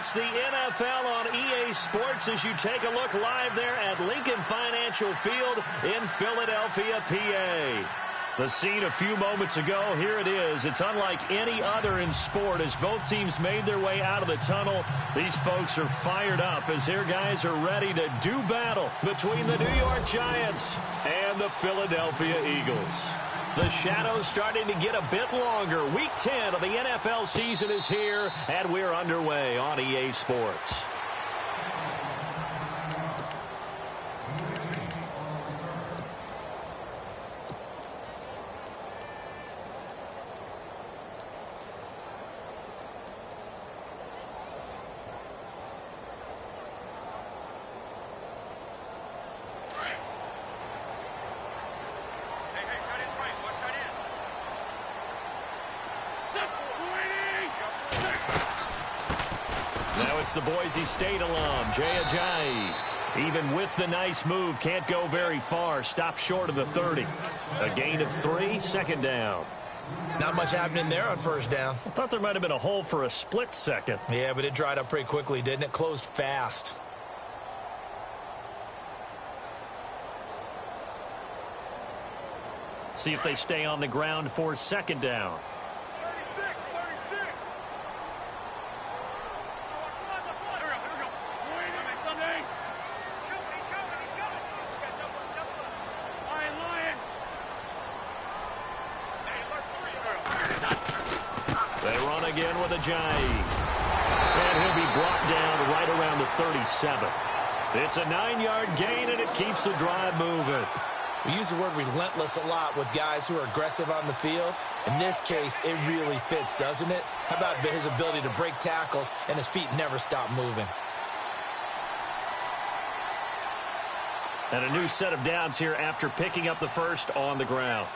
It's the NFL on EA Sports as you take a look live there at Lincoln Financial Field in Philadelphia, PA. The scene a few moments ago, here it is. It's unlike any other in sport as both teams made their way out of the tunnel. These folks are fired up as their guys are ready to do battle between the New York Giants and the Philadelphia Eagles. The shadows starting to get a bit longer. Week 10 of the NFL season is here, and we're underway on EA Sports. It's the Boise State alum, Jay Ajayi. Even with the nice move, can't go very far. Stopped short of the 30. A gain of 3, second down. Not much happening there on first down. I thought there might have been a hole for a split second. Yeah, but it dried up pretty quickly, didn't it? Closed fast. See if they stay on the ground for second down. Again with Ajayi. And he'll be brought down right around the 37. It's a 9-yard gain, and it keeps the drive moving. We use the word relentless a lot with guys who are aggressive on the field. In this case, it really fits, doesn't it? How about his ability to break tackles and his feet never stop moving? And a new set of downs here after picking up the first on the ground.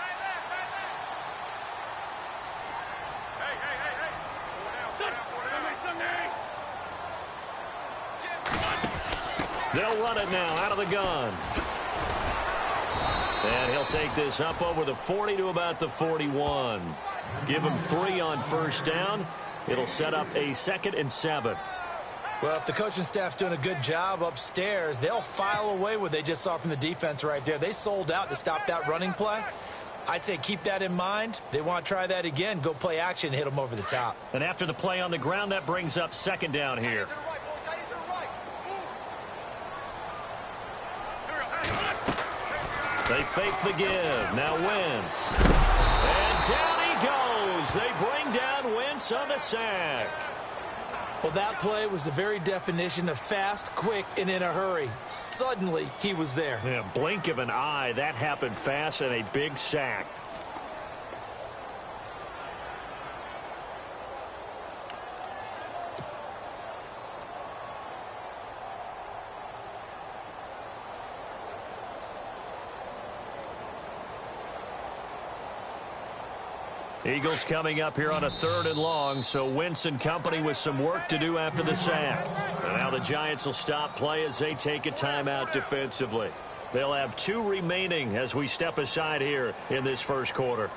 They'll run it now out of the gun. And he'll take this up over the 40 to about the 41. Give him 3 on first down. It'll set up a 2nd and 7. Well, if the coaching staff's doing a good job upstairs, they'll file away what they just saw from the defense right there. They sold out to stop that running play. I'd say keep that in mind. They want to try that again. Go play action and hit them over the top. And after the play on the ground, that brings up second down here. They fake the give. Now Wentz. And down he goes. They bring down Wentz on the sack. Well, that play was the very definition of fast, quick, and in a hurry. Suddenly, he was there. Yeah, blink of an eye. That happened fast and a big sack. Eagles coming up here on a 3rd and long, so Wentz and company with some work to do after the sack. And now the Giants will stop play as they take a timeout defensively. They'll have 2 remaining as we step aside here in this first quarter.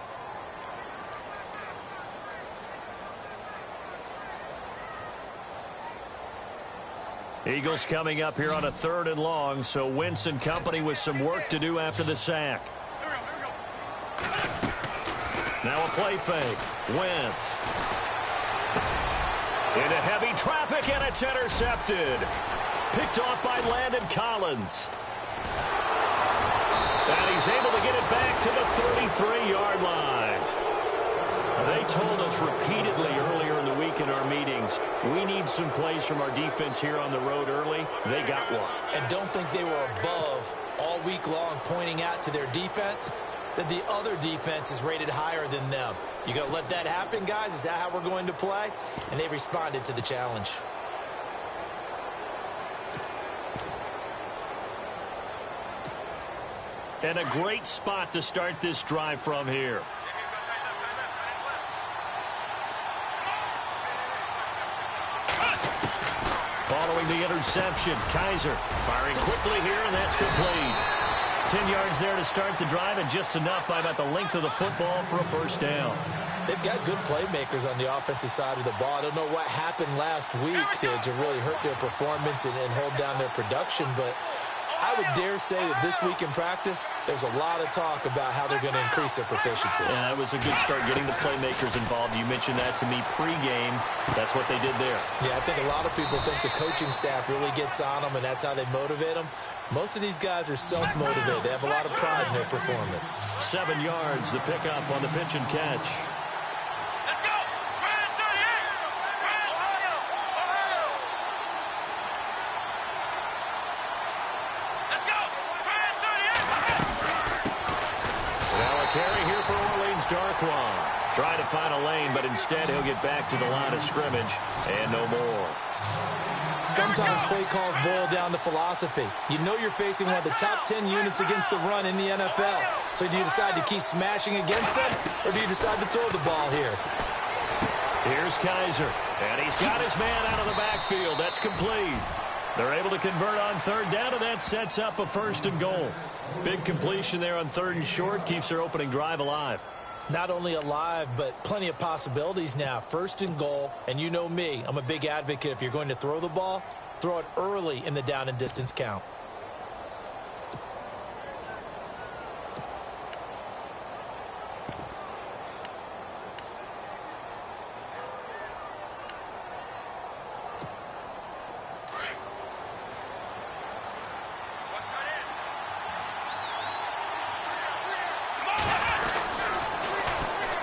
Eagles coming up here on a 3rd and long, so Wentz and company with some work to do after the sack. Now a play fake. Wentz. Into heavy traffic, and it's intercepted. Picked off by Landon Collins. And he's able to get it back to the 33-yard line. They told us repeatedly earlier in the week in our meetings, we need some plays from our defense here on the road early. They got one. And don't think they were above all week long pointing out to their defense that the other defense is rated higher than them. You going to let that happen, guys? Is that how we're going to play? And they responded to the challenge. And a great spot to start this drive from here. Following the interception, Kaiser firing quickly here, and that's complete. 10 yards there to start the drive, and just enough by about the length of the football for a first down. They've got good playmakers on the offensive side of the ball. I don't know what happened last week to really hurt their performance and hold down their production, but I would dare say that this week in practice, there's a lot of talk about how they're going to increase their proficiency. Yeah, that was a good start getting the playmakers involved. You mentioned that to me pregame. That's what they did there. Yeah, I think a lot of people think the coaching staff really gets on them, and that's how they motivate them. Most of these guys are self-motivated. They have a lot of pride in their performance. 7 yards, the pickup on the pitch and catch. Carry here for Orleans Darkwa. Trying to find a lane, but instead he'll get back to the line of scrimmage and no more. Sometimes play calls boil down to philosophy. You know you're facing one of the top 10 units against the run in the NFL. So do you decide to keep smashing against them, or do you decide to throw the ball here? Here's Kaiser, and he's got his man out of the backfield. That's complete. They're able to convert on third down, and that sets up a 1st and goal. Big completion there on 3rd and short keeps their opening drive alive. Not only alive, but plenty of possibilities now. 1st and goal, and you know me, I'm a big advocate. If you're going to throw the ball, throw it early in the down and distance count.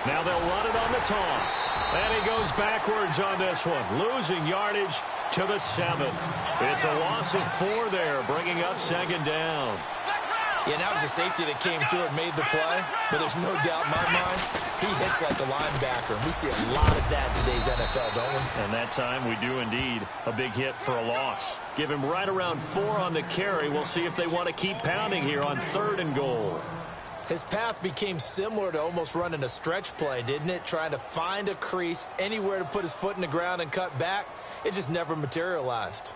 Now they'll run it on the toss. And he goes backwards on this one, losing yardage to the 7. It's a loss of 4 there, bringing up 2nd down. Yeah, that was a safety that came through and made the play, but there's no doubt in my mind, he hits like a linebacker. We see a lot of that in today's NFL, don't we? And that time we do indeed. A big hit for a loss. Give him right around 4 on the carry. We'll see if they want to keep pounding here on 3rd and goal. His path became similar to almost running a stretch play, didn't it? Trying to find a crease, anywhere to put his foot in the ground and cut back. It just never materialized.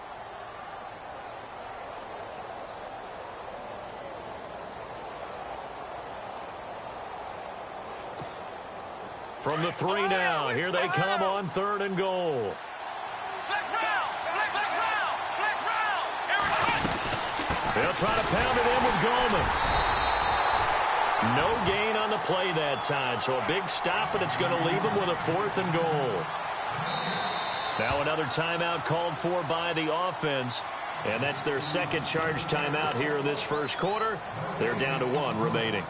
From the 3 now, here they come on 3rd and goal. They'll try to pound it in with Goldman. No gain on the play that time, so a big stop, and it's going to leave them with a 4th and goal. Now another timeout called for by the offense, and that's their 2nd charge timeout here in this 1st quarter. They're down to 1 remaining.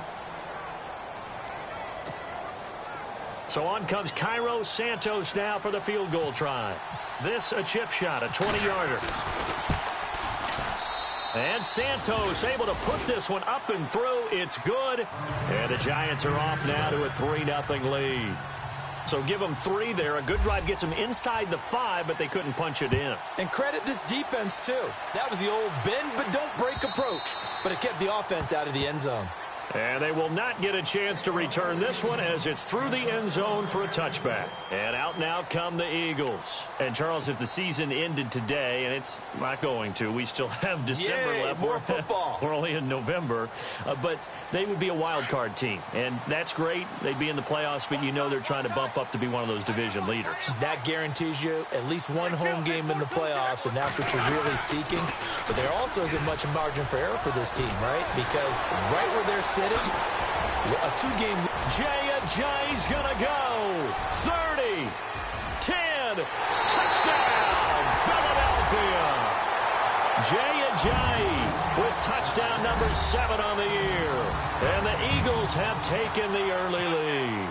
So on comes Cairo Santos now for the field goal try. This a chip shot, a 20-yarder. And Santos able to put this one up and through. It's good. And the Giants are off now to a 3-0 lead. So give them 3 there. A good drive gets them inside the 5, but they couldn't punch it in. And credit this defense, too. That was the old bend but don't break approach. But it kept the offense out of the end zone. And they will not get a chance to return this one as it's through the end zone for a touchback. And out now come the Eagles. And, Charles, if the season ended today, and it's not going to, we still have December left. More football. We're only in November. But they would be a wild card team. And that's great. They'd be in the playoffs, but you know they're trying to bump up to be one of those division leaders. That guarantees you at least one home game in the playoffs, and that's what you're really seeking. But there also isn't much margin for error for this team, right? Because right where they're sitting, a 2-game. Jay Ajayi's gonna go. 30, 10, touchdown, Philadelphia. Jay Ajayi with touchdown number 7 on the year. And the Eagles have taken the early lead.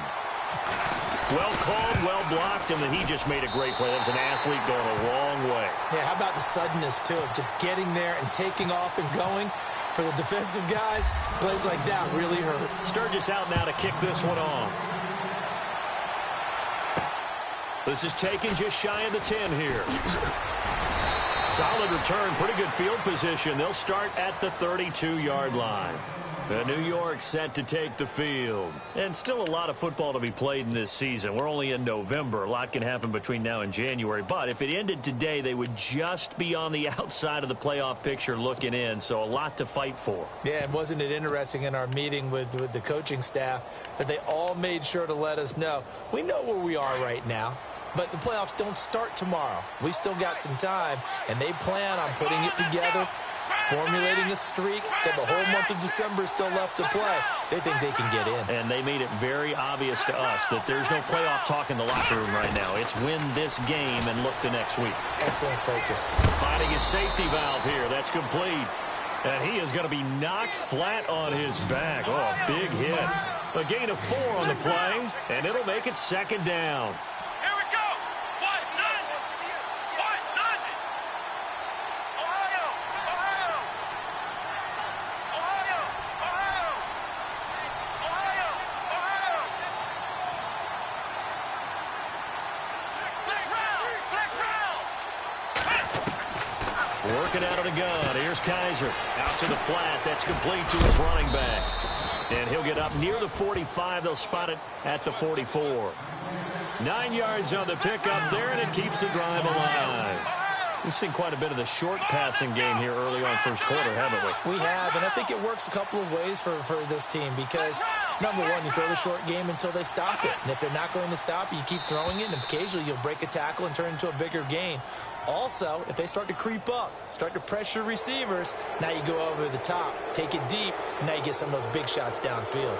Well called, well blocked, and he just made a great play. That was an athlete going a long way. Yeah, how about the suddenness, too, of just getting there and taking off and going? For the defensive guys, plays like that really hurt. Sturgis out now to kick this one off. This is taken just shy of the 10 here. Solid return, pretty good field position. They'll start at the 32-yard line. New York set to take the field. And still a lot of football to be played in this season. We're only in November. A lot can happen between now and January. But if it ended today, they would just be on the outside of the playoff picture looking in. So a lot to fight for. Yeah, and wasn't it interesting in our meeting with the coaching staff that they all made sure to let us know, we know where we are right now, but the playoffs don't start tomorrow. We still got some time, and they plan on putting it together, formulating a streak that the whole month of December is still left to play. They think they can get in. And they made it very obvious to us that there's no playoff talk in the locker room right now. It's win this game and look to next week. Excellent focus. Finding his safety valve here. That's complete. And he is going to be knocked flat on his back. Oh, big hit. A gain of 4 on the play, and it'll make it second down. Working out of the gun. Here's Kaiser. Out to the flat. That's complete to his running back. And he'll get up near the 45. They'll spot it at the 44. 9 yards on the pickup there, and it keeps the drive alive. We've seen quite a bit of the short passing game here early on first quarter, haven't we? We have, and I think it works a couple of ways for this team because, number one, you throw the short game until they stop it. And if they're not going to stop, you keep throwing it, and occasionally you'll break a tackle and turn it into a bigger gain. Also, if they start to creep up, start to pressure receivers, now you go over the top, take it deep, and now you get some of those big shots downfield.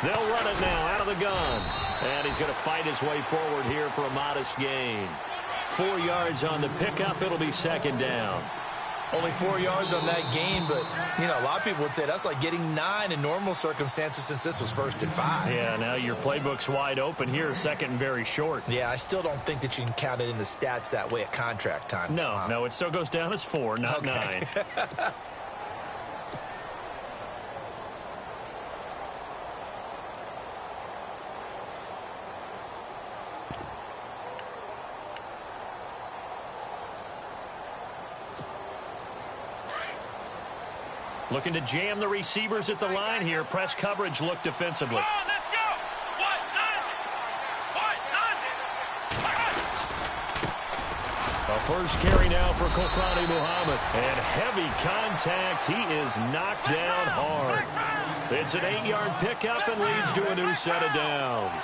They'll run it now out of the gun. And he's going to fight his way forward here for a modest gain. 4 yards on the pickup. It'll be second down. Only 4 yards on that gain, but, you know, a lot of people would say that's like getting 9 in normal circumstances since this was 1st and 5. Yeah, now your playbook's wide open here, second and very short. Yeah, I still don't think that you can count it in the stats that way at contract time. No, it still goes down as 4, not 9. Looking to jam the receivers at the line here. Press coverage look defensively. A first carry now for Kofrani Muhammad. And heavy contact. He is knocked down hard. It's an 8-yard pickup and leads to a new set of downs.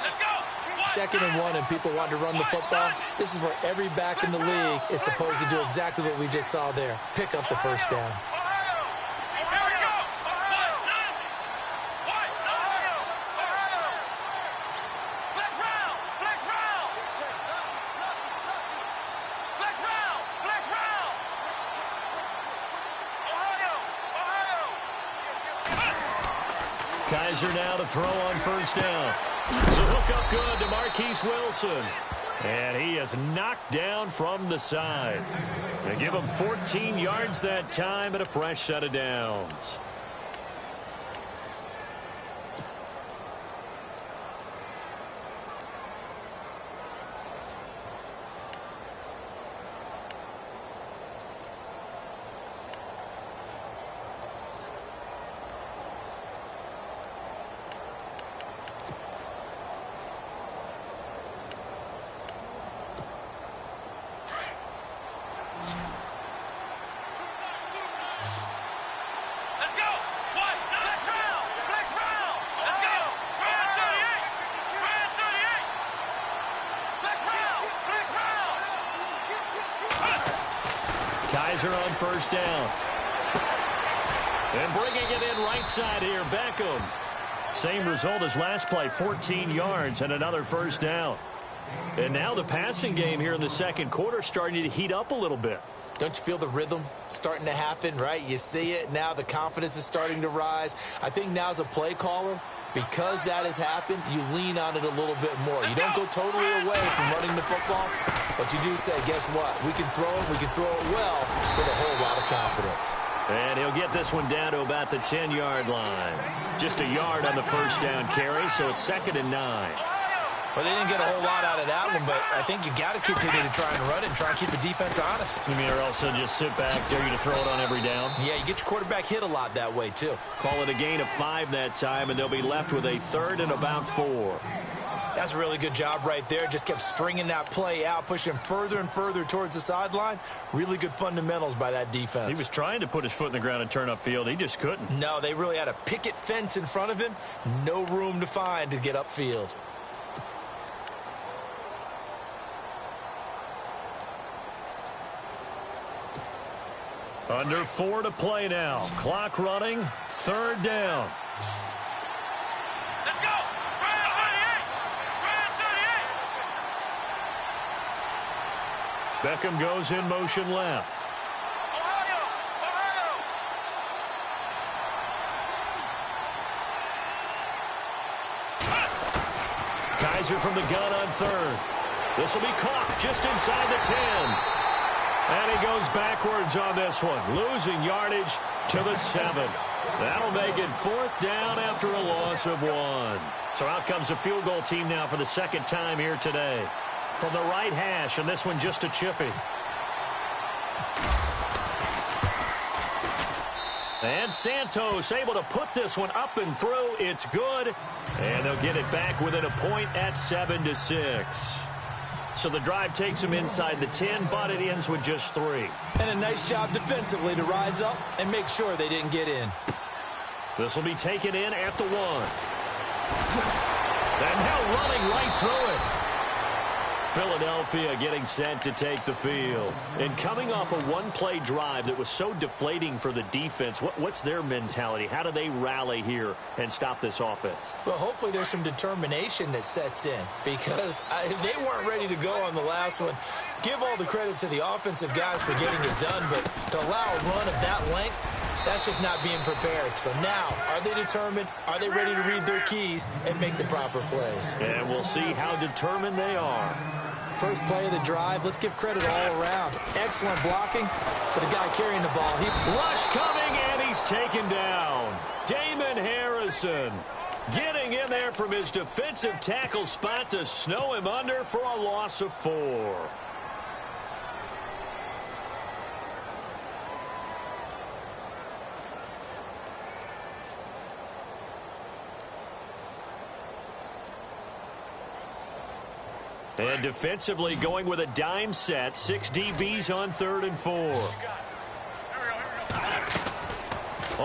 2nd and 1 and people want to run the football. This is where every back in the league is supposed to do exactly what we just saw there. Pick up the first down. Kaiser now to throw on first down. The hook up good to Marquise Wilson. And he is knocked down from the side. They give him 14 yards that time and a fresh set of downs. Kaiser on first down. And bringing it in right side here, Beckham. Same result as last play, 14 yards and another first down. And now the passing game here in the second quarter starting to heat up a little bit. Don't you feel the rhythm starting to happen, right? You see it. Now the confidence is starting to rise. I think now as a play caller, Because that has happened, you lean on it a little bit more. You don't go totally away from running the football, but you do say, guess what? We can throw it well with a whole lot of confidence. And he'll get this one down to about the 10-yard line. Just a yard on the first down carry, so it's 2nd and 9. Well, they didn't get a whole lot out of that one, but I think you got to continue to try and run it and try and keep the defense honest. You mean, or also just sit back, dare you to throw it on every down? Yeah, you get your quarterback hit a lot that way, too. Call it a gain of 5 that time, and they'll be left with a 3rd and about 4. That's a really good job right there. Just kept stringing that play out, pushing further and further towards the sideline. Really good fundamentals by that defense. He was trying to put his foot in the ground and turn upfield. He just couldn't. No, they really had a picket fence in front of him. No room to find to get upfield. Under 4 to play now. Clock running. 3rd down. Let's go! Ryan 38! Ryan 38! Beckham goes in motion left. Ohio! Ohio! Kaiser from the gun on 3rd. This will be caught just inside the 10. And he goes backwards on this one, losing yardage to the 7. That'll make it 4th down after a loss of 1. So out comes a field goal team now for the 2nd time here today. From the right hash, and this one just a chippy. And Santos able to put this one up and through. It's good. And they'll get it back within a point at 7-6. So the drive takes them inside the 10, but it ends with just 3. And a nice job defensively to rise up and make sure they didn't get in. This will be taken in at the 1. And now running right through it. Philadelphia getting set to take the field. And coming off a one-play drive that was so deflating for the defense, what's their mentality? How do they rally here and stop this offense? Well, hopefully there's some determination that sets in, because if they weren't ready to go on the last one, give all the credit to the offensive guys for getting it done, but to allow a run of that length, that's just not being prepared. So now, are they determined? Are they ready to read their keys and make the proper plays? And we'll see how determined they are. First play of the drive, let's give credit all around. Excellent blocking for the guy carrying the ball. Rush coming, and he's taken down. Damon Harrison getting in there from his defensive tackle spot to snow him under for a loss of 4. And defensively going with a dime set. 6 DBs on 3rd and 4.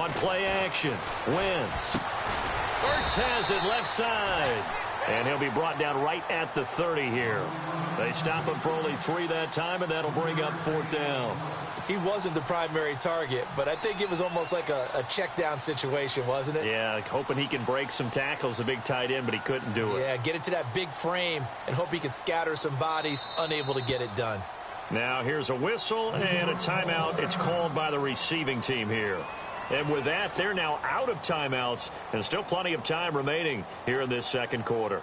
On play action, Wentz. Ertz has it left side. And he'll be brought down right at the 30 here. They stop him for only 3 that time, and that'll bring up 4th down. He wasn't the primary target, but I think it was almost like a check down situation, wasn't it? Yeah, hoping he can break some tackles, a big tight end, but he couldn't do it. Yeah, get it to that big frame and hope he can scatter some bodies, unable to get it done. Now here's a whistle and a timeout. It's called by the receiving team here. And with that, they're now out of timeouts, and still plenty of time remaining here in this 2nd quarter.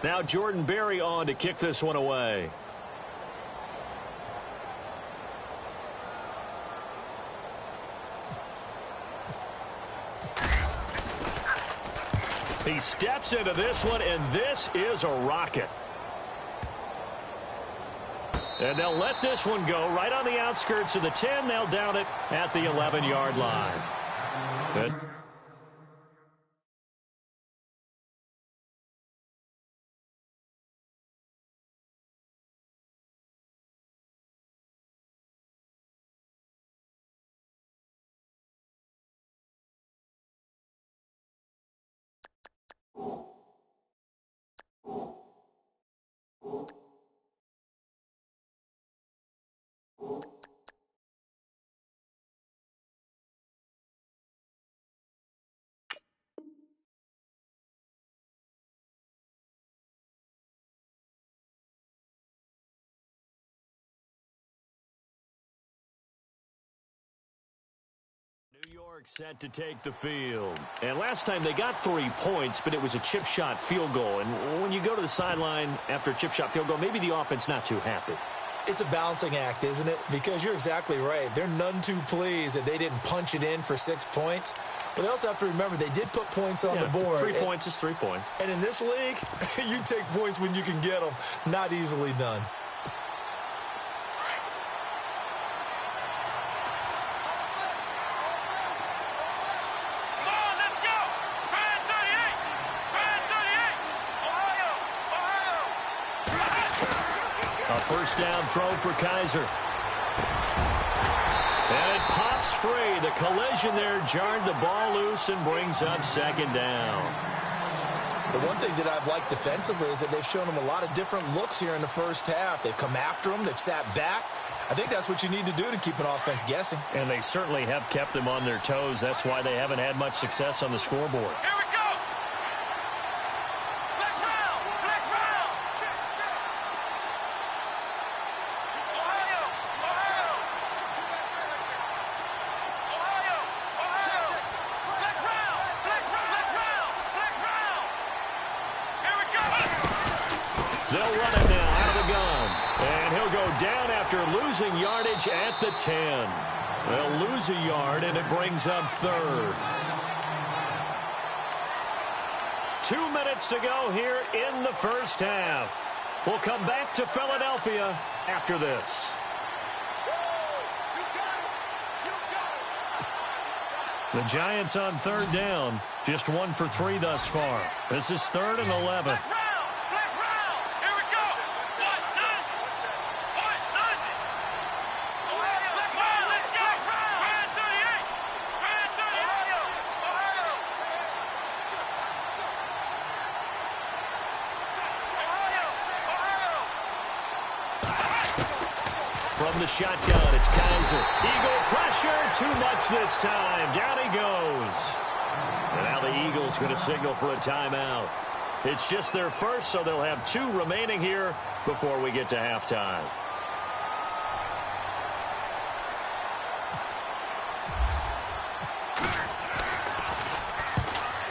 Now Jordan Berry on to kick this one away. He steps into this one, and this is a rocket. And they'll let this one go right on the outskirts of the 10. They'll down it at the 11-yard line. Good. Set to take the field. And last time they got 3 points, but it was a chip shot field goal. And when you go to the sideline after a chip shot field goal, maybe the offense not too happy. It's a balancing act, isn't it? Because you're exactly right. They're none too pleased that they didn't punch it in for 6 points. But they also have to remember they did put points on the board. 3 points is 3 points. And in this league, you take points when you can get them. Not easily done. A first down throw for Kizer. And it pops free. The collision there jarred the ball loose and brings up second down. The one thing that I've liked defensively is that they've shown them a lot of different looks here in the first half. They've come after them. They've sat back. I think that's what you need to do to keep an offense guessing. And they certainly have kept them on their toes. That's why they haven't had much success on the scoreboard. They'll run it now out of the gun. And he'll go down after losing yardage at the 10. They'll lose a yard, and it brings up third. 2 minutes to go here in the first half. We'll come back to Philadelphia after this. The Giants on third down. Just 1 for 3 thus far. This is 3rd and 11. From the shotgun, it's Kizer. Eagle pressure, too much this time. Down he goes. And now the Eagles going to signal for a timeout. It's just their first, so they'll have 2 remaining here before we get to halftime.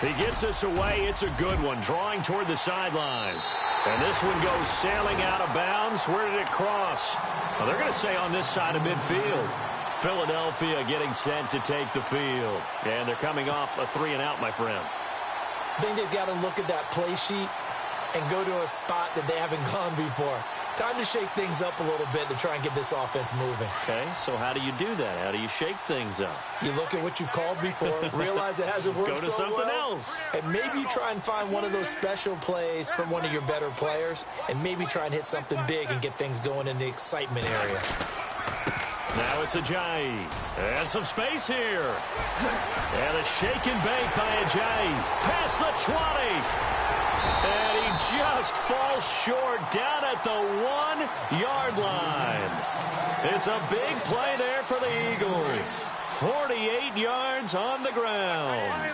He gets us away. It's a good one, drawing toward the sidelines. And this one goes sailing out of bounds. Where did it cross? Well, they're going to say on this side of midfield. Philadelphia getting set to take the field. And they're coming off a 3-and-out, my friend. I think they've got to look at that play sheet and go to a spot that they haven't gone before. Time to shake things up a little bit to try and get this offense moving. Okay, so how do you do that? How do you shake things up? You look at what you've called before, realize it hasn't worked so well. Go to something else. And maybe you try and find one of those special plays from one of your better players, and maybe try and hit something big and get things going in the excitement area. Now it's Ajayi. And some space here. And a shake and bake by Ajayi. Past the 20. And he just falls short down at the 1-yard line. It's a big play there for the Eagles. 48 yards on the ground.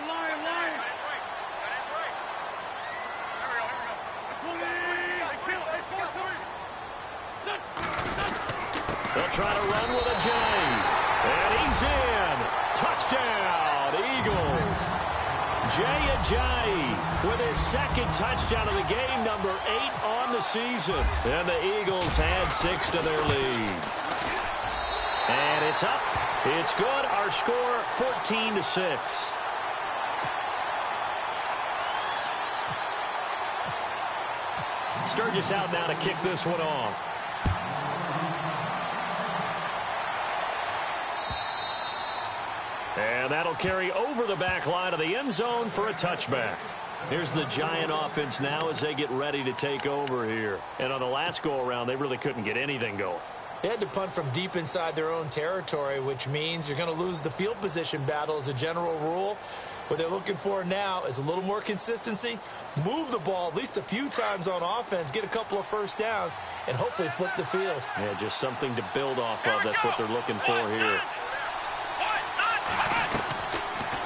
They'll try to run with Ajayi. And he's in. Touchdown, Eagles. Jay Ajayi with his 2nd touchdown of the game, number 8 on the season. And the Eagles had 6 to their lead. And it's up. It's good. Our score, 14-6. Sturgis out now to kick this one off. And that'll carry over the back line of the end zone for a touchback. Here's the Giant offense now as they get ready to take over here. And on the last go-around, they really couldn't get anything going. They had to punt from deep inside their own territory, which means you're going to lose the field position battle as a general rule. What they're looking for now is a little more consistency, move the ball at least a few times on offense, get a couple of first downs, and hopefully flip the field. Yeah, just something to build off of. That's what they're looking for here.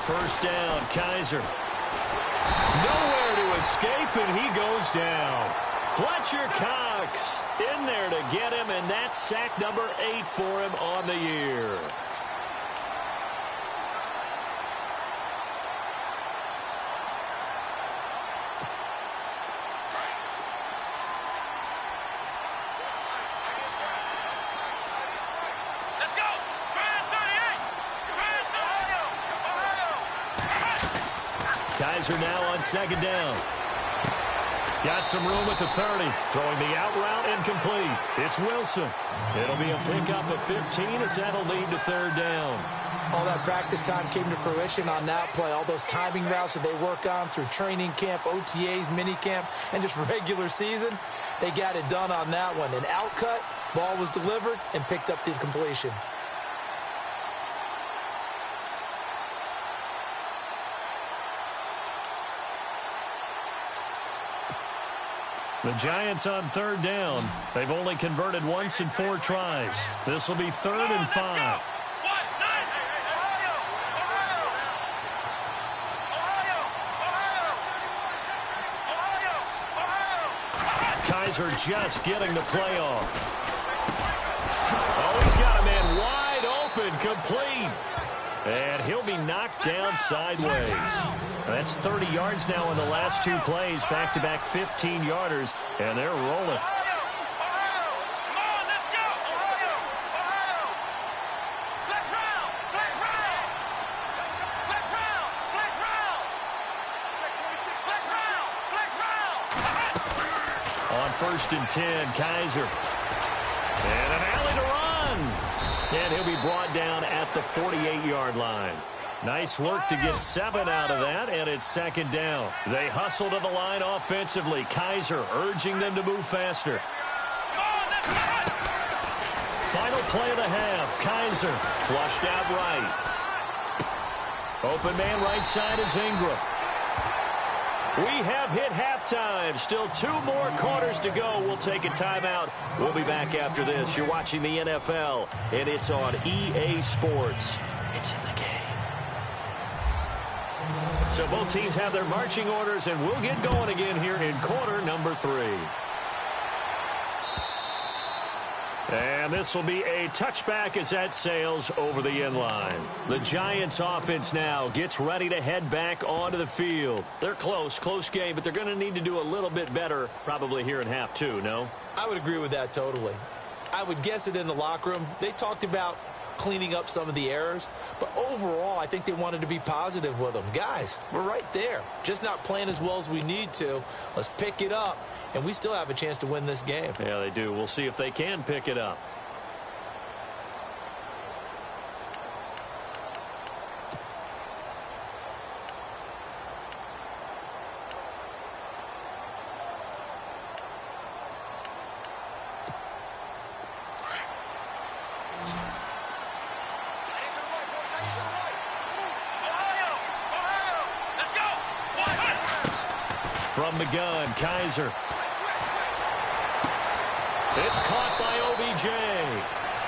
First down, Kizer. Nowhere to escape, and he goes down. Fletcher Cox in there to get him, and that's sack number 8 for him on the year. Kaiser now on second down. Got some room at the 30. Throwing the out route incomplete. It's Wilson. It'll be a pickup of 15 as that'll lead to third down. All that practice time came to fruition on that play. All those timing routes that they work on through training camp, OTAs, minicamp, and just regular season, they got it done on that one. An outcut, ball was delivered, and picked up the completion. The Giants on third down. They've only converted once in 4 tries. This will be 3rd and 5. Kaiser just getting the play off. Oh, he's got a man wide open, complete. And he'll be knocked down sideways. That's 30 yards now in the last 2 plays. Back-to-back 15-yarders, and they're rolling. On 1st and 10, Kaiser. And an alley to run. And he'll be brought down at the 48-yard line. Nice work to get 7 out of that, and it's 2nd down. They hustle to the line offensively. Kaiser urging them to move faster. Final play of the half. Kaiser flushed out right. Open man right side is Ingram. We have hit halftime. Still 2 more quarters to go. We'll take a timeout. We'll be back after this. You're watching the NFL, and it's on EA Sports. It's in the game. So both teams have their marching orders, and we'll get going again here in quarter number 3. And this will be a touchback as that sails over the end line. The Giants offense now gets ready to head back onto the field. They're close game, but they're going to need to do a little bit better probably here in half 2, no? I would agree with that totally. I would guess it in the locker room. They talked about cleaning up some of the errors, but overall I think they wanted to be positive with them. Guys, we're right there. Just not playing as well as we need to. Let's pick it up, and we still have a chance to win this game. Yeah, they do. We'll see if they can pick it up. From the gun, Kaiser. It's caught by OBJ.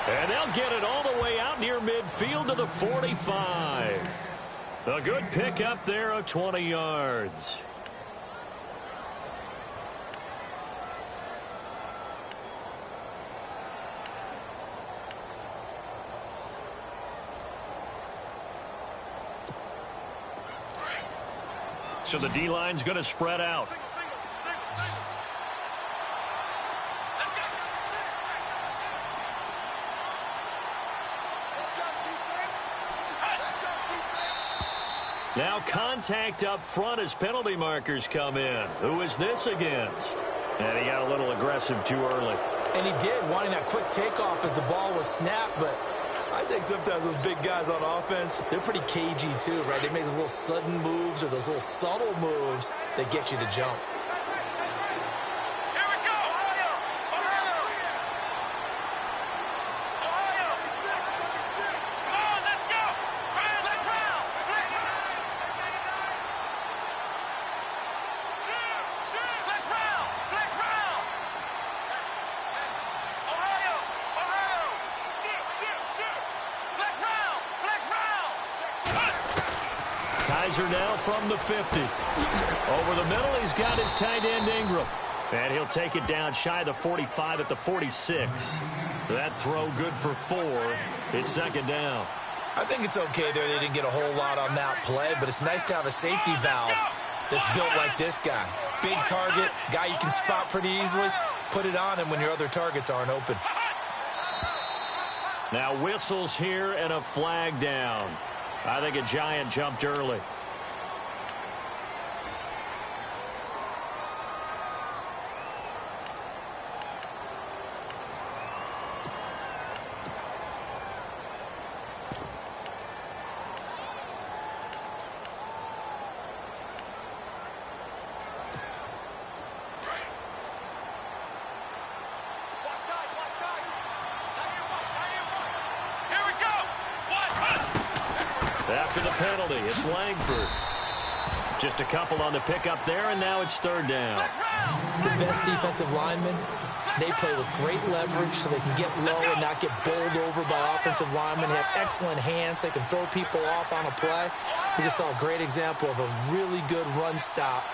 And they'll get it all the way out near midfield to the 45. A good pickup there of 20 yards. So the D-line's going to spread out. Now contact up front as penalty markers come in. Who is this against? And he got a little aggressive too early. And he did, wanting that quick takeoff as the ball was snapped, but I think sometimes those big guys on offense, they're pretty cagey too, right? They make those little sudden moves or those little subtle moves that get you to jump. Kaiser now from the 50. Over the middle, he's got his tight end Ingram. And he'll take it down shy of the 45 at the 46. That throw good for 4. It's 2nd down. I think it's okay there. They didn't get a whole lot on that play, but it's nice to have a safety valve that's built like this guy. Big target, guy you can spot pretty easily. Put it on him when your other targets aren't open. Now whistles here and a flag down. I think a Giant jumped early. penalty. It's Langford. Just a couple on the pickup there, and now it's third down. The best defensive linemen, they play with great leverage so they can get low and not get bowled over by offensive linemen. They have excellent hands. They can throw people off on a play. We just saw a great example of a really good run stop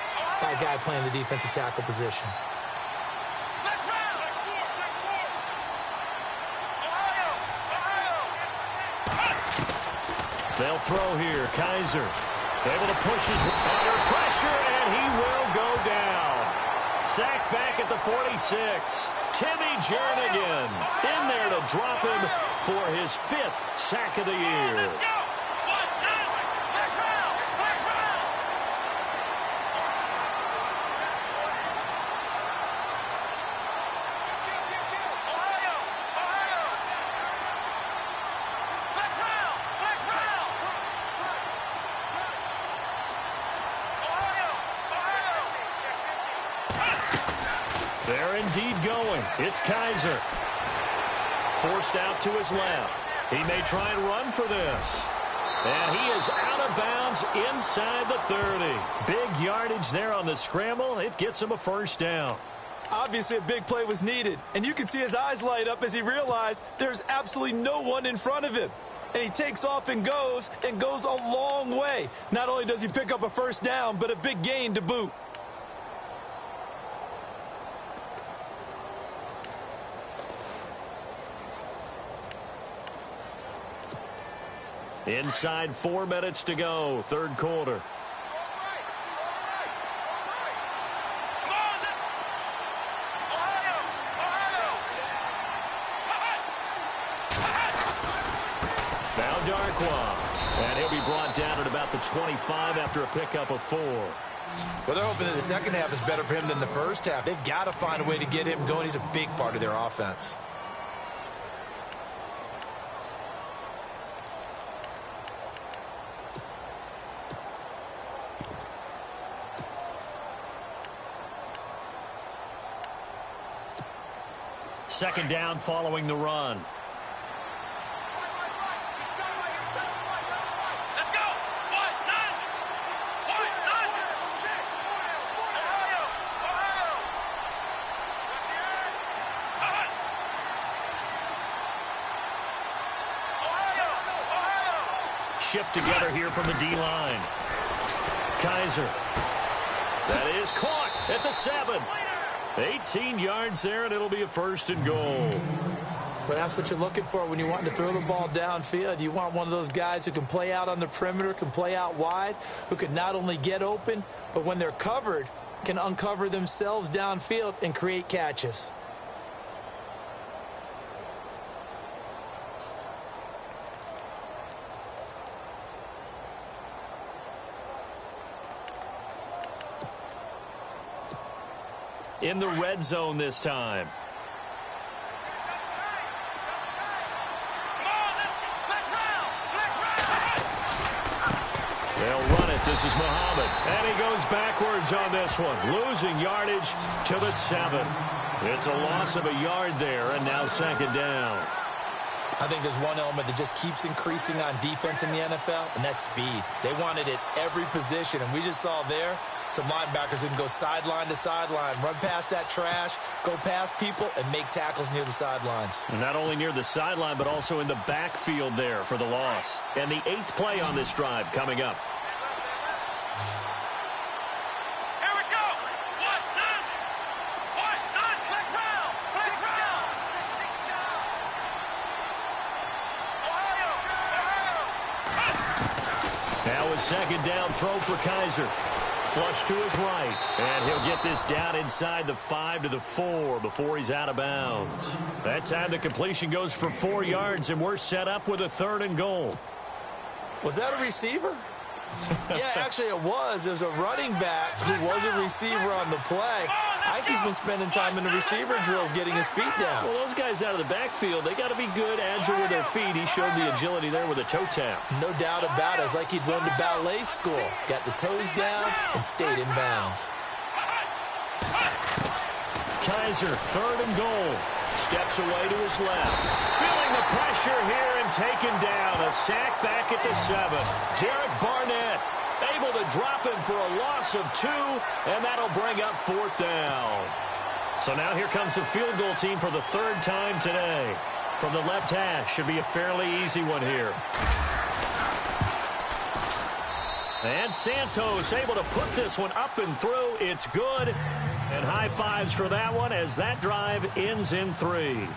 by a guy playing the defensive tackle position. They'll throw here. Kaiser able to push his under pressure, and he will go down. Sacked back at the 46. Timmy Jernigan in there to drop him for his 5th sack of the year. They're indeed going. It's Kaiser. Forced out to his left. He may try and run for this. And he is out of bounds inside the 30. Big yardage there on the scramble. It gets him a first down. Obviously, a big play was needed, and you can see his eyes light up as he realized there's absolutely no one in front of him. And he takes off and goes a long way. Not only does he pick up a first down, but a big gain to boot. Inside 4 minutes to go, third quarter. Now Darkwa, and he'll be brought down at about the 25 after a pickup of 4. Well, they're hoping that the second half is better for him than the first half. They've got to find a way to get him going. He's a big part of their offense. Second down following the run. Shift together here from the D-line. Kaiser. That is caught at the 7. 18 yards there, and it'll be a first and goal. But that's what you're looking for when you want to throw the ball downfield. You want one of those guys who can play out on the perimeter, can play out wide, who can not only get open, but when they're covered, can uncover themselves downfield and create catches. In the red zone this time. They'll run it. This is Muhammad. And he goes backwards on this one. Losing yardage to the 7. It's a loss of a yard there, and now second down. I think there's one element that just keeps increasing on defense in the NFL, and that's speed. They want it at every position, and we just saw there some linebackers who can go sideline to sideline, run past that trash, go past people, and make tackles near the sidelines. And not only near the sideline, but also in the backfield there for the loss. And the 8th play on this drive coming up. Here we go. Now a second down throw for Kaiser. Flush to his right, and he'll get this down inside the 5 to the 4 before he's out of bounds. That time the completion goes for 4 yards, and we're set up with a 3rd and goal. Was that a receiver? Yeah, actually it was. It was a running back who was a receiver on the play. Ike's been spending time in the receiver drills getting his feet down. Well, those guys out of the backfield, they got to be good, agile with their feet. He showed the agility there with a toe tap. No doubt about it. It's like he'd run to ballet school. Got the toes down and stayed in bounds. Kaiser, 3rd and goal. Steps away to his left. Feeling the pressure here and taken down. A sack back at the 7. Derek Barnett able to drop him for a loss of 2, and that'll bring up 4th down. So now here comes the field goal team for the 3rd time today. From the left hash, should be a fairly easy one here. And Santos able to put this one up and through. It's good. And high fives for that one as that drive ends in 3.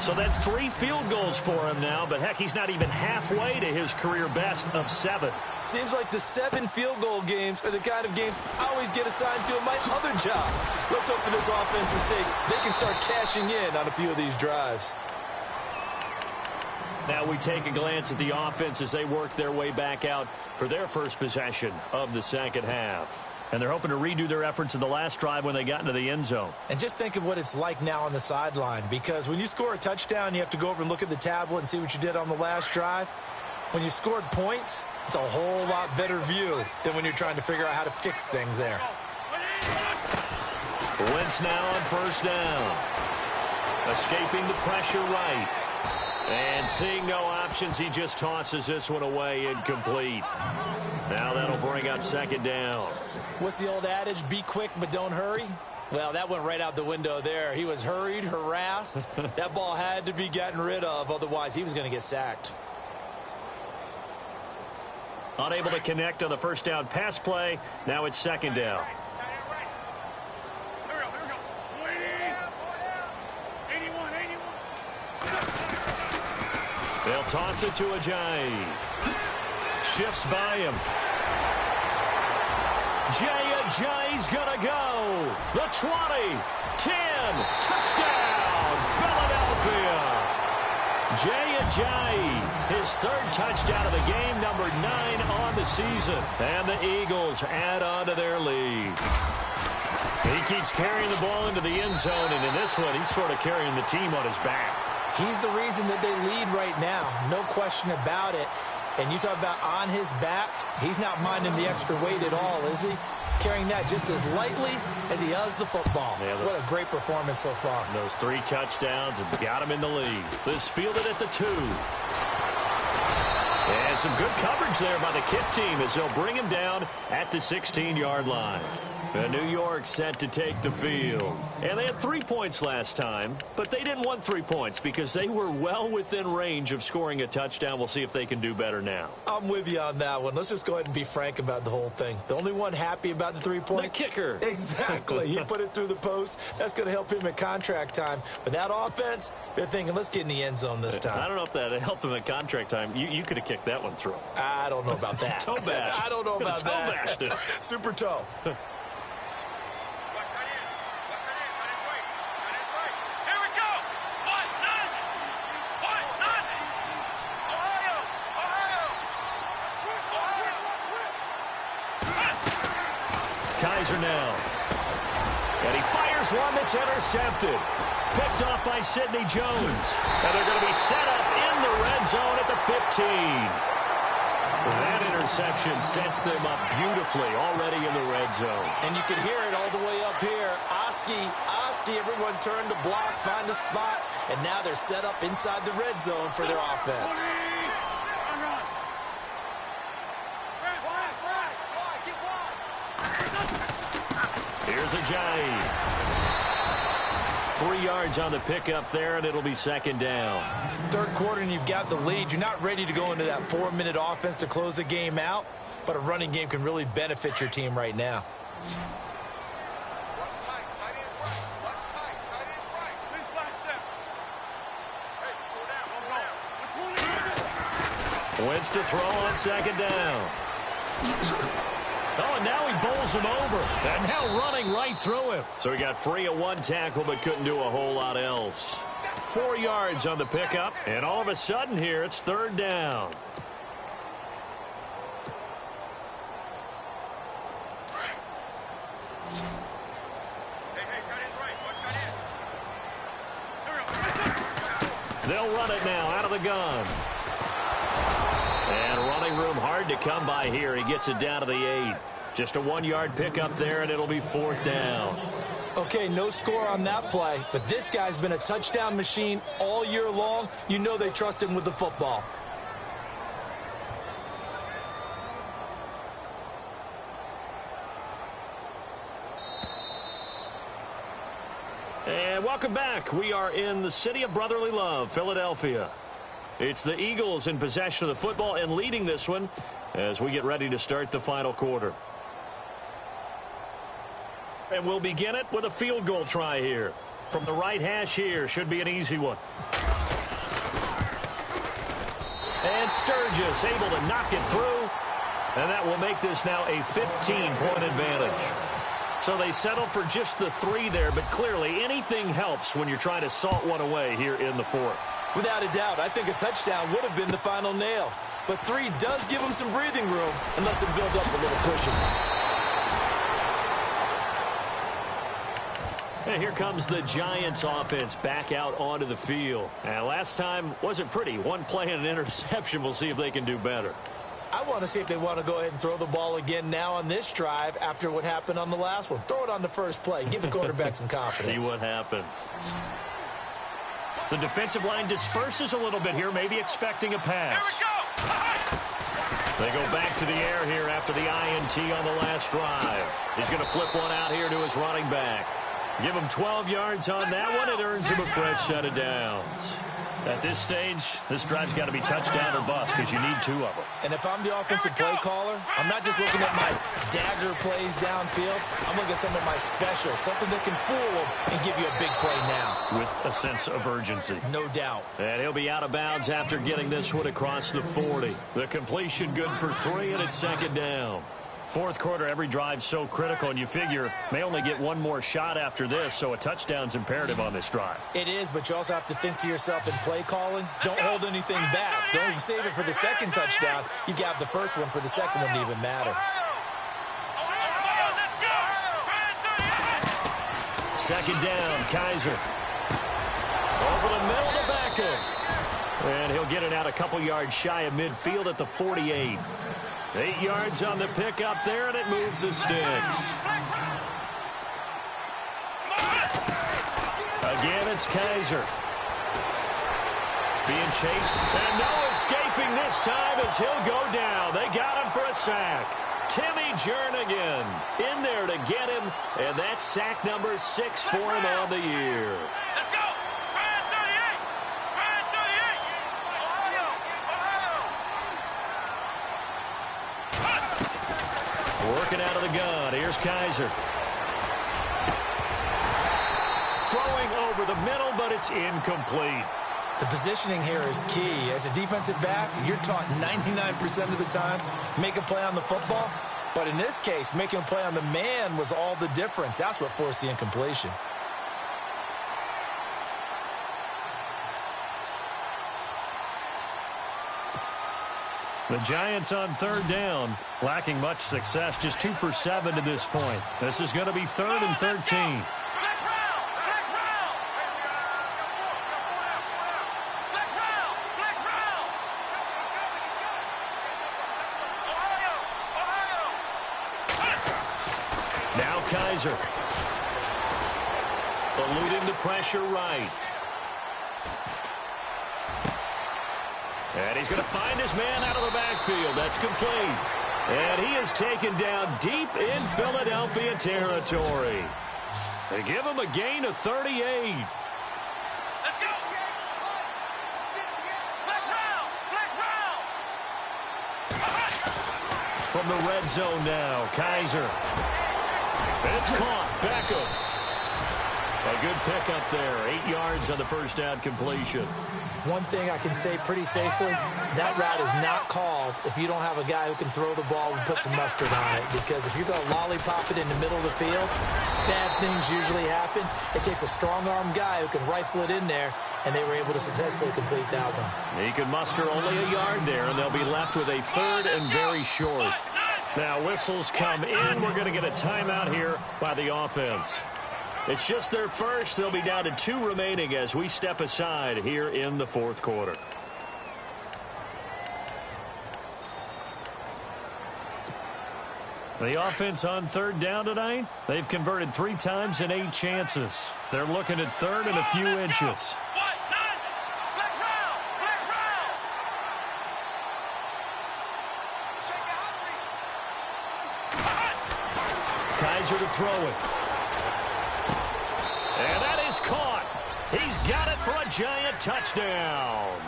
So that's 3 field goals for him now, but heck, he's not even halfway to his career best of 7. Seems like the 7 field goal games are the kind of games I always get assigned to in my other job. Let's hope for this offense's sake they can start cashing in on a few of these drives. Now we take a glance at the offense as they work their way back out for their first possession of the 2nd half. And they're hoping to redo their efforts in the last drive when they got into the end zone. And just think of what it's like now on the sideline, because when you score a touchdown, you have to go over and look at the tablet and see what you did on the last drive. When you scored points, it's a whole lot better view than when you're trying to figure out how to fix things there. Wentz now on 1st down. Escaping the pressure right. And seeing no options, he just tosses this one away, incomplete. Now that'll bring up 2nd down. What's the old adage? Be quick, but don't hurry. Well, that went right out the window there. He was hurried, harassed. That ball had to be gotten rid of, otherwise he was going to get sacked. Unable to connect on the 1st down pass play. Now it's 2nd down. They'll toss it to Ajayi. Shifts by him. Jay Ajayi's gonna go. The 20, 10, touchdown, Philadelphia. Jay Ajayi, his 3rd touchdown of the game, number 9 on the season. And the Eagles add on to their lead. He keeps carrying the ball into the end zone, and in this one, he's sort of carrying the team on his back. He's the reason that they lead right now, no question about it. And you talk about on his back, he's not minding the extra weight at all, is he? Carrying that just as lightly as he does the football. Yeah, what a great performance so far. Those 3 touchdowns, it's got him in the lead. This fielded at the 2. And some good coverage there by the kick team as they'll bring him down at the 16-yard line. New York set to take the field. And they had 3 points last time, but they didn't want 3 points because they were well within range of scoring a touchdown. We'll see if they can do better now. I'm with you on that one. Let's just go ahead and be frank about the whole thing. The only one happy about the 3-point? The kicker. Exactly. He put it through the post. That's going to help him at contract time. But that offense, they're thinking, let's get in the end zone this time. I don't know if that helped him at contract time. You could have kicked that one through. I don't know about that. Toe bash. I don't know about that. Toe bashed it. Super toe. Kaiser now. And he fires one that's intercepted. Picked off by Sidney Jones. And they're going to be set up in the red zone at the 15. That interception sets them up beautifully already in the red zone. And you can hear it all the way up here. Oski, everyone turned to block, find a spot, and now they're set up inside the red zone for their offense. Here's Ajayi. 3 yards on the pickup there, and it'll be 2nd down. 3rd quarter, and you've got the lead. You're not ready to go into that 4-minute offense to close the game out, but a running game can really benefit your team right now. Wentz to throw on 2nd down. Oh, and now he bowls him over. And now running right through him. So he got free of 1 tackle, but couldn't do a whole lot else. 4 yards on the pickup. And all of a sudden here, it's 3rd down. They'll run it now out of the gun. And running room hard to come by here. He gets it down to the 8. Just a 1-yard pickup there, and it'll be 4th down. Okay, no score on that play, but this guy's been a touchdown machine all year long. You know they trust him with the football. And welcome back. We are in the city of brotherly love, Philadelphia. It's the Eagles in possession of the football and leading this one as we get ready to start the final quarter. And we'll begin it with a field goal try here. From the right hash here, should be an easy one. And Sturgis able to knock it through. And that will make this now a 15-point advantage. So they settled for just the 3 there, but clearly anything helps when you're trying to salt one away here in the 4th. Without a doubt, I think a touchdown would have been the final nail. But 3 does give him some breathing room and lets him build up a little cushion. And here comes the Giants offense back out onto the field. And last time wasn't pretty. 1 play and an interception. We'll see if they can do better. I want to see if they want to go ahead and throw the ball again now on this drive after what happened on the last one. Throw it on the first play. Give the quarterback some confidence. See what happens. The defensive line disperses a little bit here, maybe expecting a pass. Here we go. They go back to the air here after the INT on the last drive. He's going to flip one out here to his running back. Give him 12 yards on that one. It earns him a fresh set of downs. At this stage, this drive's got to be touchdown or bust because you need 2 of them. And if I'm the offensive play caller, I'm not just looking at my dagger plays downfield. I'm looking at some of my specials, something that can fool them and give you a big play now. With a sense of urgency. No doubt. And he'll be out of bounds after getting this one across the 40. The completion good for 3, and it's 2nd down. 4th quarter, every drive's so critical, and you figure may only get 1 more shot after this, so a touchdown's imperative on this drive. It is, but you also have to think to yourself in play calling, don't hold anything back. Don't save it for the 2nd touchdown. You got the first one for the 2nd one to even matter. 2nd down, Kaiser. Over the middle to Beckham. And he'll get it out a couple yards shy of midfield at the 48. 8 yards on the pickup there, and it moves the sticks. Again, it's Kaiser. Being chased, and no escaping this time as he'll go down. They got him for a sack. Timmy Jernigan in there to get him, and that's sack number 6 for him on the year. Let's go. Ryan 38. Ryan 38. Ohio. Ohio. Working out of the gun. Here's Kaiser. Throwing over the middle, but it's incomplete. The positioning here is key. As a defensive back, you're taught 99% of the time, make a play on the football. But in this case, making a play on the man was all the difference. That's what forced the incompletion. The Giants on 3rd down, lacking much success, just 2 for 7 to this point. This is going to be 3rd and 13. Now Kaiser. Eluding the pressure right. And he's going to find his man out of the backfield. That's complete. And he is taken down deep in Philadelphia territory. They give him a gain of 38. Let's go. Flex round. From the red zone now, Kaiser. It's caught. Beckham. A good pickup there. 8 yards on the first down completion. One thing I can say pretty safely, that route is not called if you don't have a guy who can throw the ball and put some mustard on it. Because if you're going to lollipop it in the middle of the field, bad things usually happen. It takes a strong-arm guy who can rifle it in there, and they were able to successfully complete that one. He could muster only a yard there, and they'll be left with a 3rd and very short. Now whistles come in. We're going to get a timeout here by the offense. It's just their first. They'll be down to 2 remaining as we step aside here in the 4th quarter. The offense on third down tonight, they've converted 3 times in 8 chances. They're looking at third and a few inches. Kaiser to throw it. And that is caught. He's got it for a giant touchdown.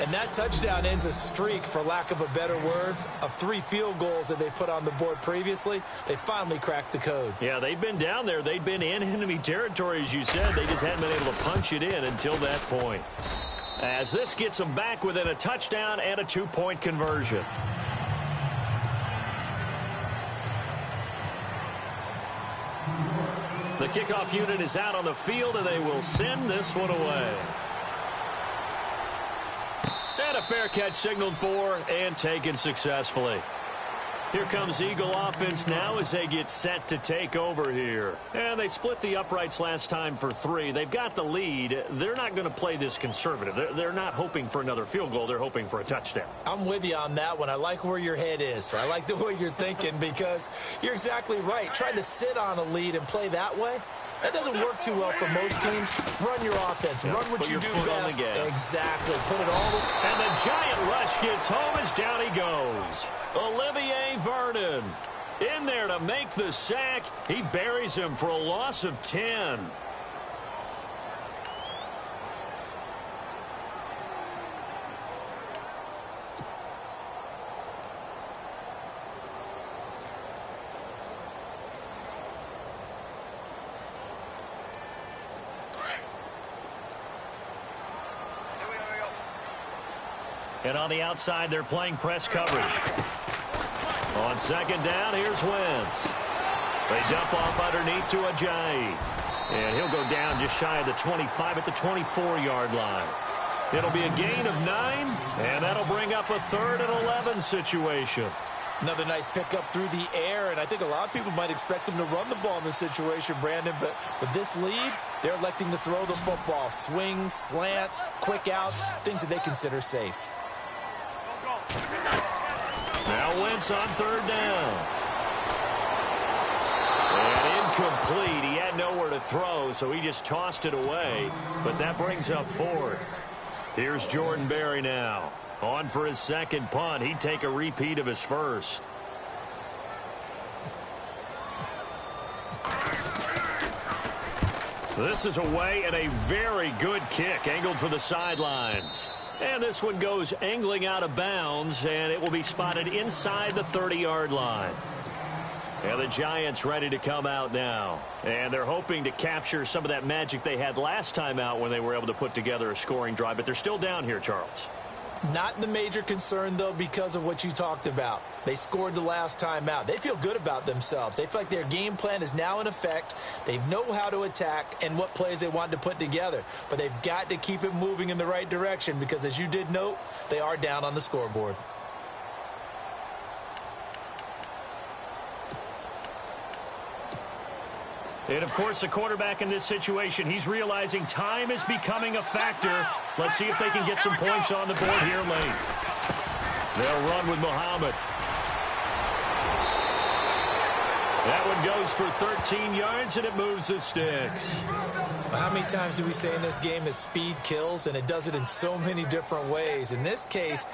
And that touchdown ends a streak, for lack of a better word, of 3 field goals that they put on the board previously. They finally cracked the code. Yeah, they've been down there. They've been in enemy territory, as you said. They just hadn't been able to punch it in until that point. As this gets them back within a touchdown and a 2-point conversion. The kickoff unit is out on the field, and they will send this one away. And a fair catch signaled for and taken successfully. Here comes Eagle offense now as they get set to take over here. And they split the uprights last time for 3. They've got the lead. They're not going to play this conservative. They're not hoping for another field goal. They're hoping for a touchdown. I'm with you on that one. I like where your head is. I like the way you're thinking, because you're exactly right. Trying to sit on a lead and play that way, that doesn't work too well for most teams. Run your offense. Run what you do best. Exactly. Put it all. And the giant rush gets home as down he goes. Olivier Vernon in there to make the sack. He buries him for a loss of 10. And on the outside, they're playing press coverage. On second down, here's Wentz. They dump off underneath to Ajayi. And he'll go down just shy of the 25 at the 24-yard line. It'll be a gain of 9, and that'll bring up a 3rd and 11 situation. Another nice pickup through the air, and I think a lot of people might expect them to run the ball in this situation, Brandon, but with this lead, they're electing to throw the football. Swings, slants, quick outs, things that they consider safe. Now Wentz on 3rd down. And incomplete. He had nowhere to throw, so he just tossed it away. But that brings up 4th. Here's Jordan Berry now. On for his second punt. He'd take a repeat of his first. This is away, and a very good kick angled for the sidelines. And this one goes angling out of bounds, and it will be spotted inside the 30-yard line. And the Giants ready to come out now. And they're hoping to capture some of that magic they had last time out when they were able to put together a scoring drive. But they're still down here, Charles. Not the major concern, though, because of what you talked about. They scored the last time out. They feel good about themselves. They feel like their game plan is now in effect. They know how to attack and what plays they want to put together. But they've got to keep it moving in the right direction because, as you did note, they are down on the scoreboard. And, of course, the quarterback in this situation, he's realizing time is becoming a factor. Let's see if they can get some points on the board here late. They'll run with Muhammad. That one goes for 13 yards, and it moves the sticks. How many times do we say in this game that speed kills, and it does it in so many different ways? In this case,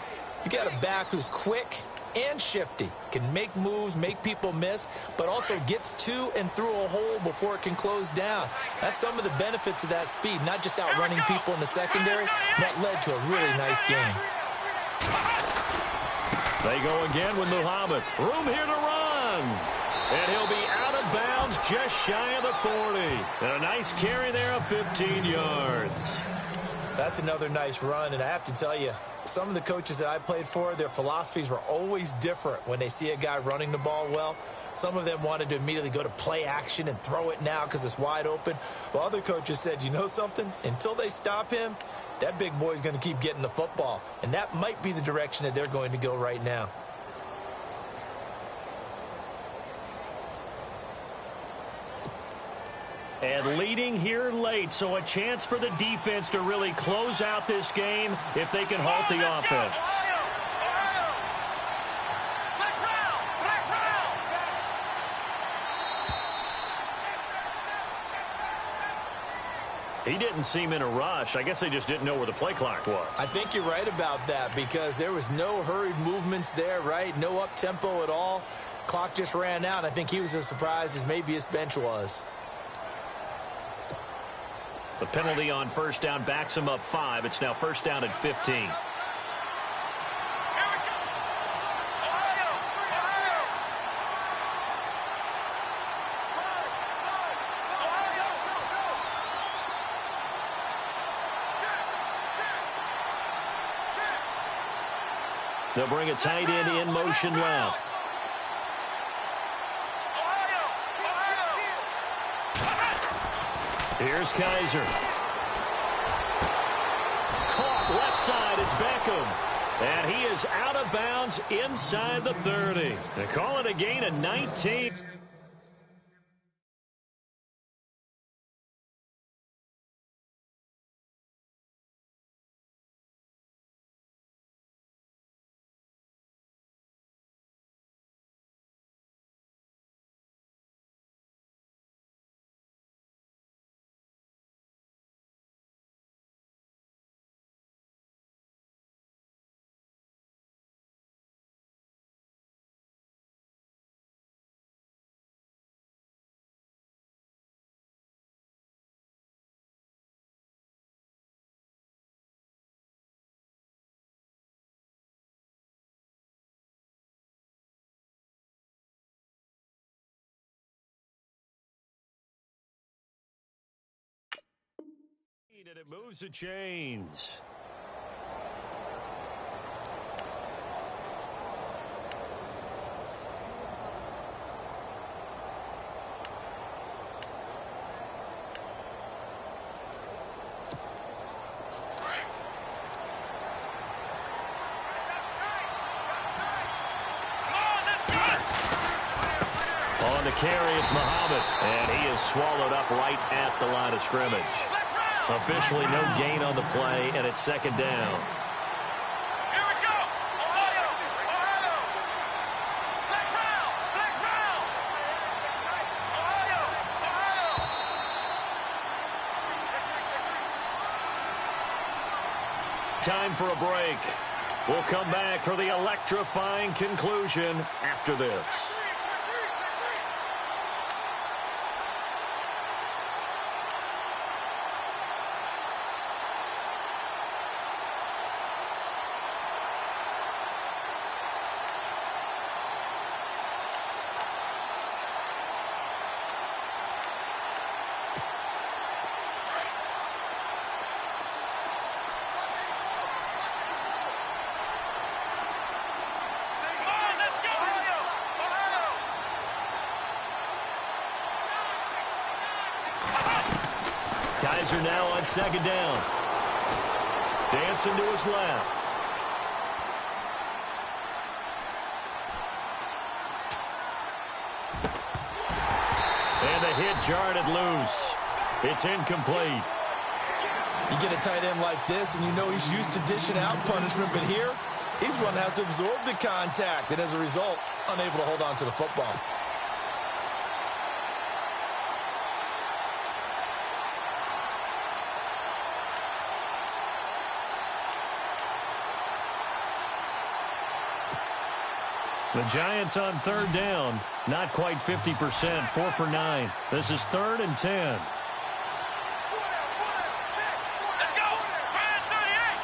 you got a back who's quick and shifty, can make moves, make people miss, but also gets to and through a hole before it can close down. That's some of the benefits of that speed, not just outrunning people in the secondary. That led to a really nice game. They go again with Muhammad. Room here to run. And he'll be out of bounds just shy of the 40. And a nice carry there of 15 yards. That's another nice run, and I have to tell you, some of the coaches that I played for, their philosophies were always different when they see a guy running the ball well. Some of them wanted to immediately go to play action and throw it now because it's wide open. While other coaches said, you know something? Until they stop him, that big boy's going to keep getting the football. And that might be the direction that they're going to go right now. And leading here late, so a chance for the defense to really close out this game if they can halt the offense. He didn't seem in a rush. I guess they just didn't know where the play clock was. I think you're right about that because there was no hurried movements there, right? No up-tempo at all. Clock just ran out. I think he was as surprised as maybe his bench was. The penalty on first down backs him up 5. It's now first down at 15. They'll bring a tight end in motion left. Here's Kaiser. Caught left side. It's Beckham. And he is out of bounds inside the 30. They call it a gain of 19. And it moves the chains. On the carry, it's Muhammad, and he is swallowed up right at the line of scrimmage. Officially no gain on the play, and it's second down. Here we go. Ohio. Ohio. Black round. Black round. Ohio. Ohio. Time for a break. We'll come back for the electrifying conclusion after this. Kaiser now on second down. Dancing to his left. And the hit jarred it loose. It's incomplete. You get a tight end like this, and you know he's used to dishing out punishment, but here, he's going to have to absorb the contact, and as a result, unable to hold on to the football. The Giants on third down, not quite 50%, 4 for 9. This is 3rd and 10. Let's go. Brand 38.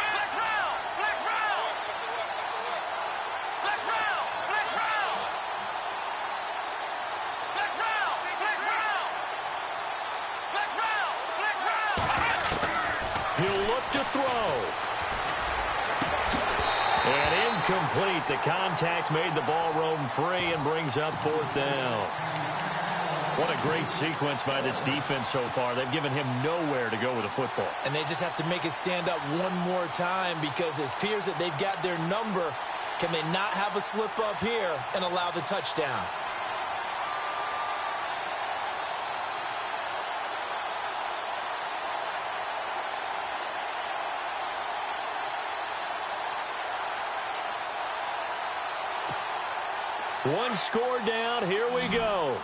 Black round. Black round. Black round. Black round. Black round. Black round. Black round. Black round. He'll look to throw. And incomplete. The contact made the ball roam free and brings up 4th down. What a great sequence by this defense so far. They've given him nowhere to go with the football. And they just have to make it stand up one more time because it appears that they've got their number. Can they not have a slip up here and allow the touchdown? One score down. Here we go.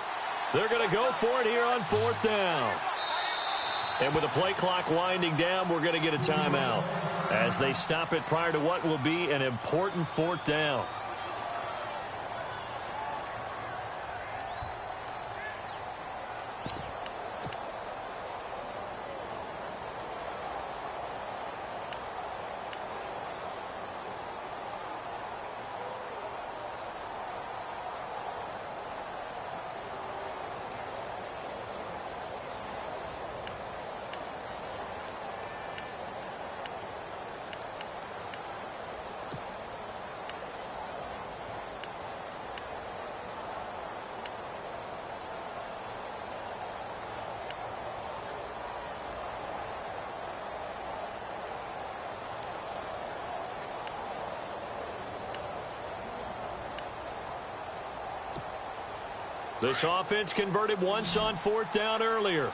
They're going to go for it here on 4th down. And with the play clock winding down, we're going to get a timeout as they stop it prior to what will be an important 4th down. This offense converted once on 4th down earlier.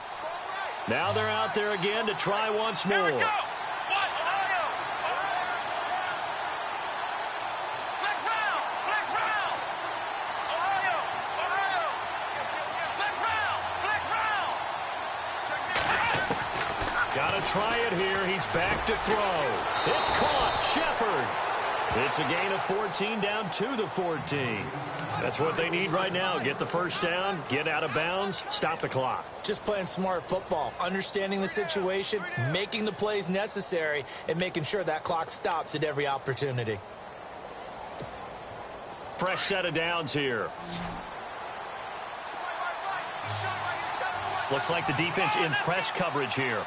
Now they're out there again to try once more. Here we go. What? Ohio. Flex round. Flex round. Ohio. Ohio. Flex round. Flex round. Got to try it here. He's back to throw. It's caught. Shepard. It's a gain of 14 down to the 14. That's what they need right now. Get the first down, get out of bounds, stop the clock. Just playing smart football, understanding the situation, making the plays necessary, and making sure that clock stops at every opportunity. Fresh set of downs here. Looks like the defense in press coverage here.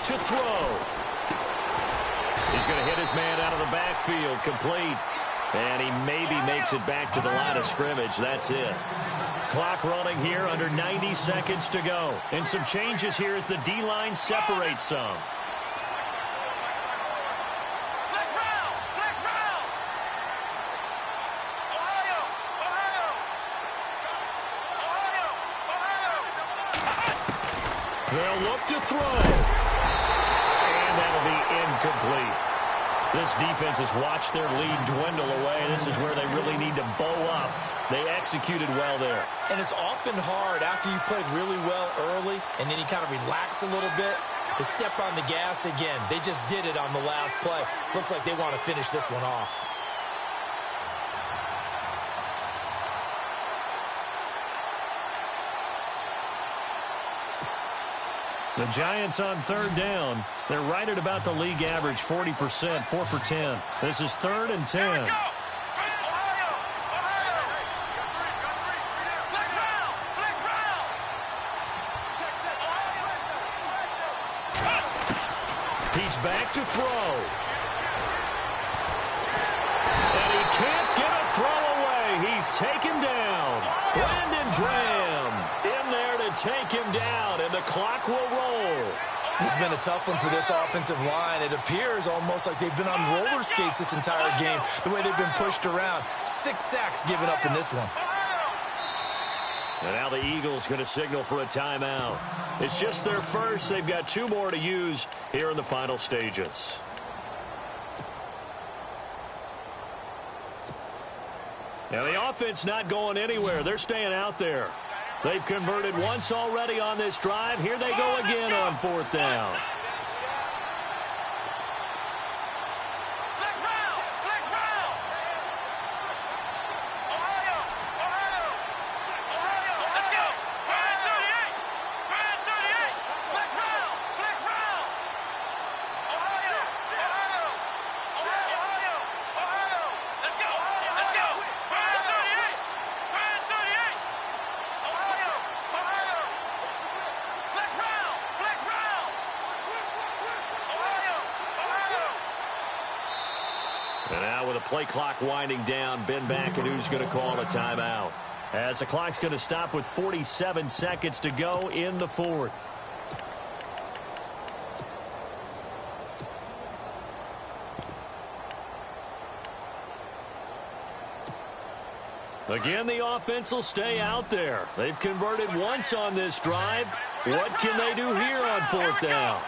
To throw. He's going to hit his man out of the backfield, complete. And he maybe makes it back to the line of scrimmage. That's it. Clock running here, under 90 seconds to go. And some changes here as the D-line separates some. They'll look to throw. That'll be incomplete. This defense has watched their lead dwindle away. This is where they really need to bow up. They executed well there. And it's often hard after you've played really well early and then you kind of relax a little bit to step on the gas again. They just did it on the last play. Looks like they want to finish this one off. The Giants on 3rd down. They're right at about the league average, 40%, 4 for 10. This is 3rd and 10. He's back to throw. And he can't get a throw away. He's taken down. Brandon Graham in there to take him down, and the clock will roll. This has been a tough one for this offensive line. It appears almost like they've been on roller skates this entire game, the way they've been pushed around. 6 sacks given up in this one. And now the Eagles going to signal for a timeout. It's just their first. They've got 2 more to use here in the final stages. Now the offense not going anywhere. They're staying out there. They've converted once already on this drive. Here they go again on 4th down. And now with the play clock winding down, Ben McAdoo's going to call a timeout. As the clock's going to stop with 47 seconds to go in the 4th. Again, the offense will stay out there. They've converted once on this drive. What can they do here on fourth down?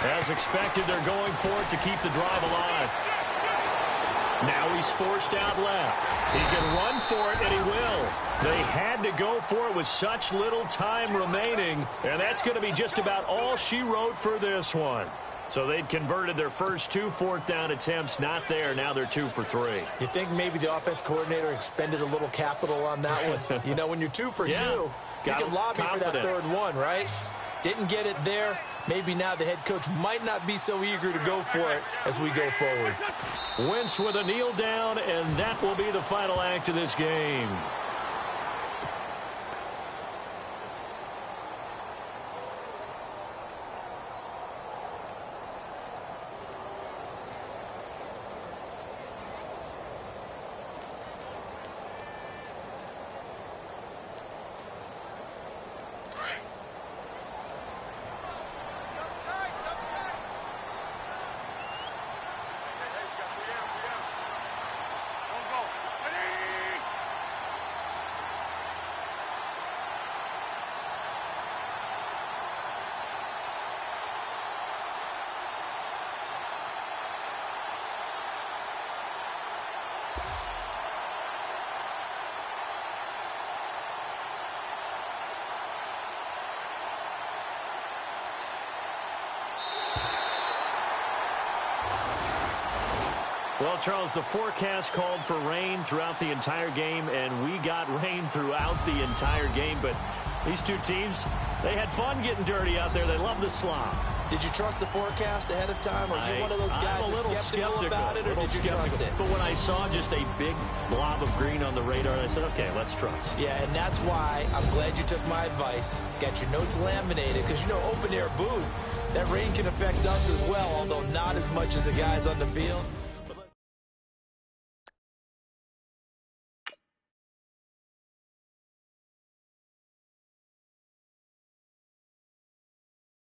As expected, they're going for it to keep the drive alive. Now he's forced out left. He can run for it, and he will. They had to go for it with such little time remaining, and that's going to be just about all she wrote for this one. So they'd converted their first 2 fourth-down attempts. Not there. Now they're 2 for 3. You think maybe the offense coordinator expended a little capital on that one? You know, when you're 2 for 2, you can lobby for that third one, right? Didn't get it there. Maybe now the head coach might not be so eager to go for it as we go forward. Wentz with a kneel down, and that will be the final act of this game. Well, Charles, the forecast called for rain throughout the entire game, and we got rain throughout the entire game. But these two teams, they had fun getting dirty out there. They love the slop. Did you trust the forecast ahead of time? Are you one of those guys that's skeptical about it, or did you trust it? But when I saw just a big blob of green on the radar, I said, okay, let's trust. Yeah, and that's why I'm glad you took my advice. Got your notes laminated, because, you know, open-air booth, that rain can affect us as well, although not as much as the guys on the field.